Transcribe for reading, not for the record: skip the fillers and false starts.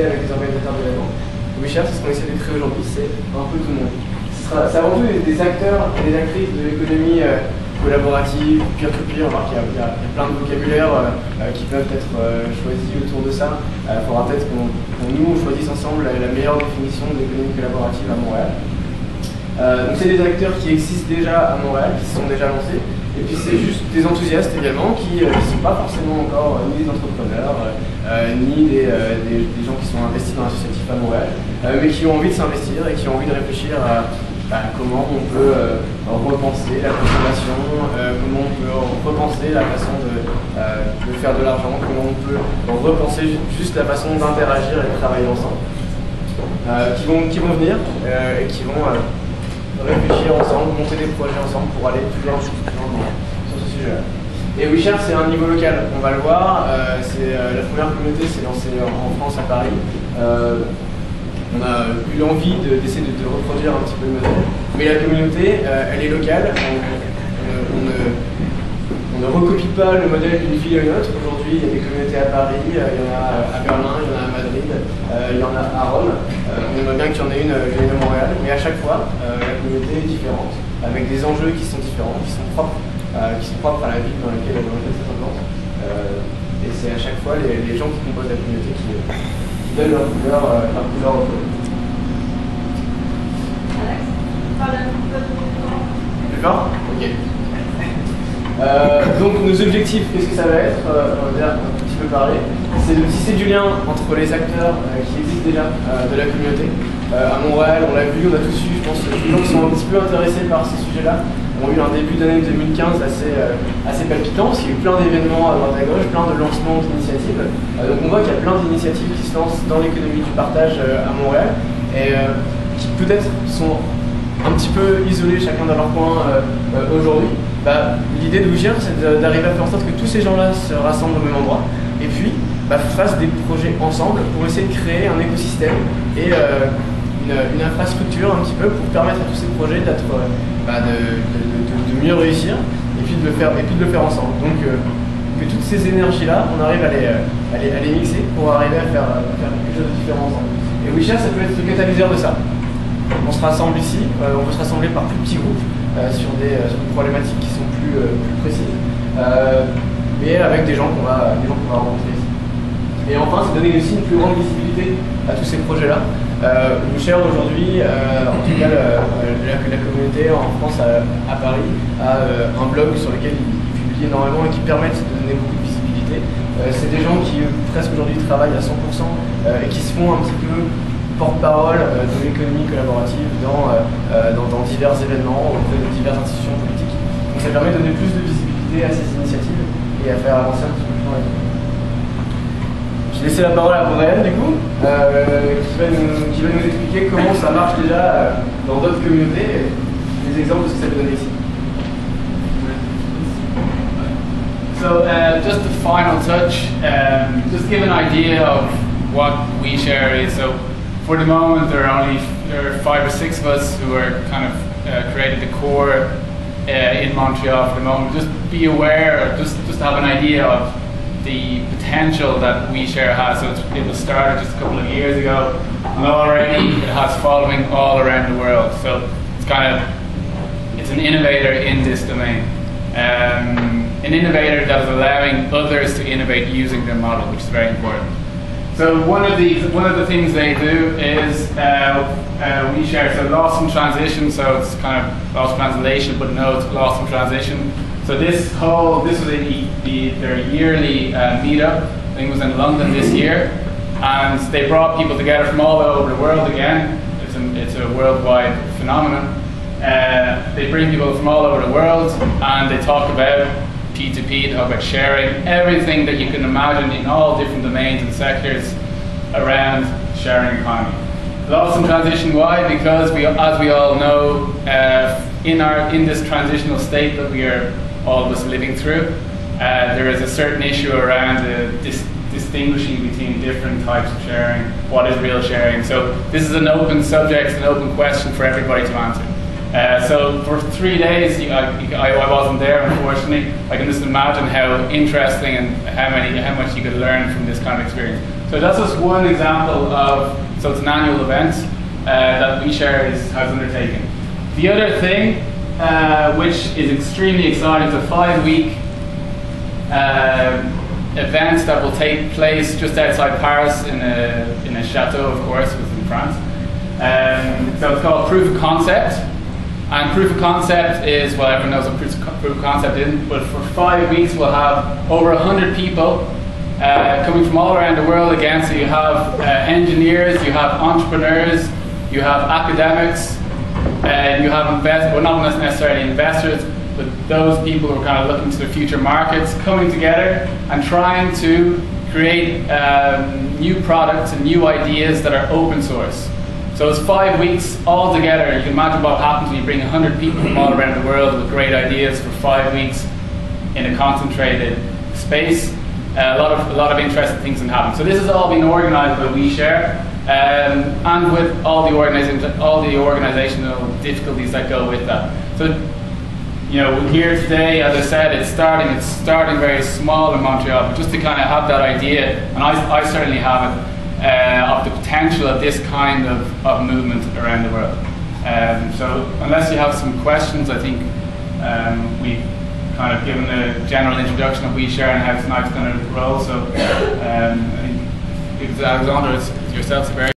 discuter avec les organisateurs d'événements. WeShare, c'est ce qu'on essaie de créer aujourd'hui, c'est un peu tout le monde. C'est avant tout des acteurs et des actrices de l'économie collaborative, peer-to-peer. On voit qu'il y a plein de vocabulaire qui peuvent être choisis autour de ça. Il faudra peut-être qu'on nous choisisse ensemble la meilleure définition de l'économie collaborative à Montréal. Donc c'est des acteurs qui existent déjà à Montréal, qui se sont déjà lancés. Et puis c'est juste des enthousiastes également qui ne sont pas forcément encore ni des entrepreneurs, ni des gens qui sont investis dans l'associatif à Montréal, mais qui ont envie de s'investir et qui ont envie de réfléchir à comment on peut repenser la consommation, comment on peut repenser la façon de faire de l'argent, comment on peut repenser juste la façon d'interagir et de travailler ensemble, qui vont venir et qui vont réfléchir ensemble, monter des projets ensemble pour aller plus loin sur ce sujet-là. Et WeShare, c'est un niveau local, on va le voir. La première communauté s'est lancée en France, à Paris. On a eu l'envie d'essayer de reproduire un petit peu le modèle. Mais la communauté, elle est locale. On ne recopie pas le modèle d'une ville à une autre. Aujourd'hui, il y a des communautés à Paris, il y en a à Berlin, il y en a à Madrid, il y en a à Rome. On aimerait bien qu'il y en ait une à Montréal. Mais à chaque fois, la communauté est différente, avec des enjeux qui sont différents, qui sont propres à la ville dans laquelle ça s'implante. Et c'est à chaque fois les gens qui composent la communauté qui donnent leur couleur au code. D'accord? Ok. Donc nos objectifs, qu'est-ce que ça va être? On va dire un petit peu parler. C'est de tisser du lien entre les acteurs qui existent déjà de la communauté. À Montréal, on l'a vu, on a tous eu, je pense, les gens qui sont un petit peu intéressés par ces sujets-là ont eu un début d'année 2015 assez palpitant, parce qu'il y a eu plein d'événements à droite à gauche, plein de lancements d'initiatives. Donc on voit qu'il y a plein d'initiatives qui se lancent dans l'économie du partage à Montréal, et qui peut-être sont un petit peu isolés chacun dans leur coin aujourd'hui. L'idée de WeShare, c'est d'arriver à faire en sorte que tous ces gens-là se rassemblent au même endroit, et puis fassent des projets ensemble pour essayer de créer un écosystème et une infrastructure un petit peu pour permettre à tous ces projets d'être de mieux réussir et puis de le faire ensemble. Donc que toutes ces énergies-là, on arrive à les mixer pour arriver à faire quelque chose de différent ensemble. Et WeShare, ça peut être le catalyseur de ça. On se rassemble ici, on peut se rassembler par plus petits groupes sur des problématiques qui sont plus précises, mais avec des gens qu'on va rencontrer ici. Et enfin, c'est donner aussi une plus grande visibilité à tous ces projets-là. WeShare aujourd'hui, en tout cas la communauté en France à Paris, a un blog sur lequel il publie énormément et qui permettent de donner beaucoup de visibilité. C'est des gens qui presque aujourd'hui travaillent à 100% et qui se font un petit peu porte-parole de l'économie collaborative dans divers événements auprès de diverses institutions politiques. Donc ça permet de donner plus de visibilité à ces initiatives et à faire avancer un petit peu plus dans l'économie. Je vais laisser la parole à Brian, du coup, qui va nous expliquer comment ça marche déjà dans d'autres communautés et des exemples de ce que ça peut donner ici. So just the final touch, just give an idea of what WeShare is. So for the moment, there are 5 or 6 of us who are kind of created the core in Montreal for the moment. Just be aware, just to have an idea of the potential that WeShare has. So it was started just a couple of years ago, and already it has following all around the world. So it's an innovator in this domain. An innovator that is allowing others to innovate using their model, which is very important. So one of the things they do is WeShare. So lost in transition. So it's kind of lost translation, but no, it's lost in transition. So this was their yearly meetup. I think it was in London this year, and they brought people together from all over the world. Again, it's a worldwide phenomenon. They bring people from all over the world, and they talk about P2P, they talk about sharing, everything that you can imagine in all different domains and sectors around sharing economy. Lost in transition, why? Because as we all know, in this transitional state that we are all of us living through, there is a certain issue around distinguishing between different types of sharing, what is real sharing. So this is an open subject, an open question for everybody to answer. So for 3 days, I wasn't there, unfortunately. I can just imagine how interesting and how much you could learn from this kind of experience. So So that's just one example of, so it's an annual event that WeShare has undertaken. The other thing, which is extremely exciting, is a 5-week event that will take place just outside Paris in a chateau, of course, it's in France. So it's called Proof of Concept. And Proof of Concept is, well, everyone knows what Proof of Concept is, but for 5 weeks we'll have over 100 people coming from all around the world again. So you have engineers, you have entrepreneurs, you have academics, and you have well, not necessarily investors, but those people who are kind of looking to the future markets, coming together and trying to create new products and new ideas that are open source. So it's 5 weeks all together. You can imagine what happens when you bring 100 people from all around the world with great ideas for 5 weeks in a concentrated space. A lot of interesting things can happen. So this has all been organised by WeShare, and with all the organizational difficulties that go with that. So, you know, here today, as I said, it's starting very small in Montreal, but just to kind of have that idea, and I certainly have it, of the potential of this kind of movement around the world. So unless you have some questions, I think we've kind of given a general introduction of WeShare and how tonight's going to roll. So I think Alexander, it's yourself, very